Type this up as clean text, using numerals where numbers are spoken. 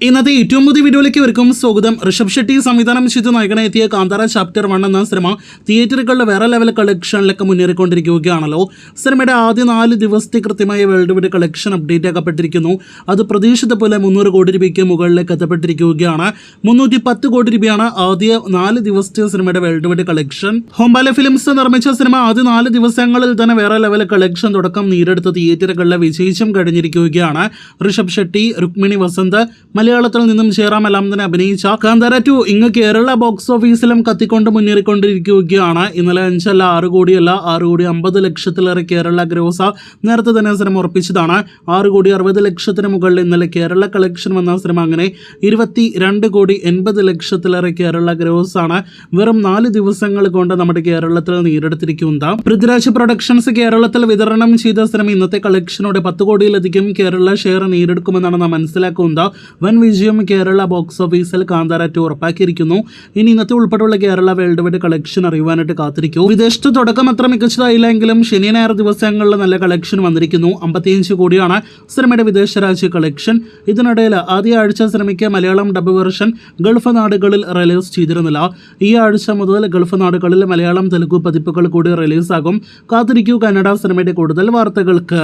ഇന്നത്തെ ഏറ്റവും പുതിയ വീഡിയോയിലേക്ക് ഇവർക്കും സ്വാഗതം. ഋഷഭ് ഷെട്ടി സംവിധാനം ചെയ്ത് നായകനെത്തിയ കാന്താര ചാപ്റ്റർ 1 എന്ന സിനിമ തിയേറ്ററുകളുടെ വേറെ ലെവൽ കളക്ഷനിലൊക്കെ മുന്നേറിക്കൊണ്ടിരിക്കുകയാണല്ലോ. സിനിമയുടെ ആദ്യ 4 ദിവസത്തെ കൃത്യമായ വേൾഡ് വൈഡ് കളക്ഷൻ അപ്ഡേറ്റ് ആക്കപ്പെട്ടിരിക്കുന്നു. അത് പ്രതീക്ഷിച്ച പോലെ 300 കോടി രൂപയ്ക്ക് മുകളിലേക്ക് എത്തപ്പെട്ടിരിക്കുകയാണ്. 310 കോടി രൂപയാണ് ആദ്യ 4 ദിവസത്തെ സിനിമയുടെ world wide collection. Hombale films നിർമ്മിച്ച സിനിമ ആദ്യ 4 ദിവസങ്ങളിൽ തന്നെ വേറെ ലെവൽ കളക്ഷൻ തുടക്കം നേടിയെടുത്ത തിയേറ്ററുകളിലെ വിജയിച്ചും കഴിഞ്ഞിരിക്കുകയാണ്. ഋഷഭ് ഷെട്ടി, രുക്മിണി വസന്ത്, മലയാളത്തിൽ നിന്നും ജയറാമെല്ലാം തന്നെ അഭിനയിച്ച കാന്താര 2 ഇങ്ങ് കേരള ബോക്സ് ഓഫീസിലും കത്തിക്കൊണ്ട് മുന്നേറിക്കൊണ്ടിരിക്കുകയാണ്. ഇന്നലെ 5 അല്ല 6 കോടിയല്ല 6 കോടി 50 ലക്ഷത്തിലേറെ കേരള ഗ്രോസ നേരത്തെ തന്നെ സിനിമ ഉറപ്പിച്ചതാണ്. 6 കോടി 60 ലക്ഷത്തിന് മുകളിൽ ഇന്നലെ കേരള കളക്ഷൻ വന്ന സിനിമ അങ്ങനെ 22 കോടി 80 ലക്ഷത്തിലേറെ കേരള ഗ്രോസ് ആണ് വെറും 4 ദിവസങ്ങൾ കൊണ്ട് നമ്മുടെ കേരളത്തിൽ നേടിയെടുത്തിരിക്കുന്നത്. പൃഥ്വിരാജ് പ്രൊഡക്ഷൻസ് കേരളത്തിൽ വിതരണം ചെയ്ത സിനിമ ഇന്നത്തെ കളക്ഷനോടെ 10 കോടിയിലധികം കേരള ഷെയർ നേടിയെടുക്കുമെന്നാണ് നാം മനസ്സിലാക്കുന്നത്. വൻ വിജയം കേരള ബോക്സ് ഓഫീസിൽ കാന്താര 2 ഉറപ്പാക്കിയിരിക്കുന്നു. ഇനി ഇന്നത്തെ ഉൾപ്പെടെയുള്ള കേരള വേൾഡ് വൈഡ് കളക്ഷൻ അറിയുവാനായിട്ട് കാത്തിരിക്കൂ. വിദേശത്ത് തുടക്കം അത്ര മികച്ചതായില്ലെങ്കിലും ശനി ഞായർ ദിവസങ്ങളിൽ നല്ല കളക്ഷൻ വന്നിരിക്കുന്നു. 55 കോടിയാണ് സിനിമയുടെ വിദേശ രാജ്യ കളക്ഷൻ. ഇതിനിടയിൽ ആദ്യ ആഴ്ച സിനിമയ്ക്ക് മലയാളം ഡബ് വെർഷൻ ഗൾഫ് നാടുകളിൽ റിലീസ് ചെയ്തിരുന്നില്ല. ഈ ആഴ്ച മുതൽ ഗൾഫ് നാടുകളിൽ മലയാളം തെലുഗു പതിപ്പുകൾ കൂടി റിലീസാകും. കാത്തിരിക്കൂ കന്നഡ സിനിമയുടെ കൂടുതൽ വാർത്തകൾക്ക്.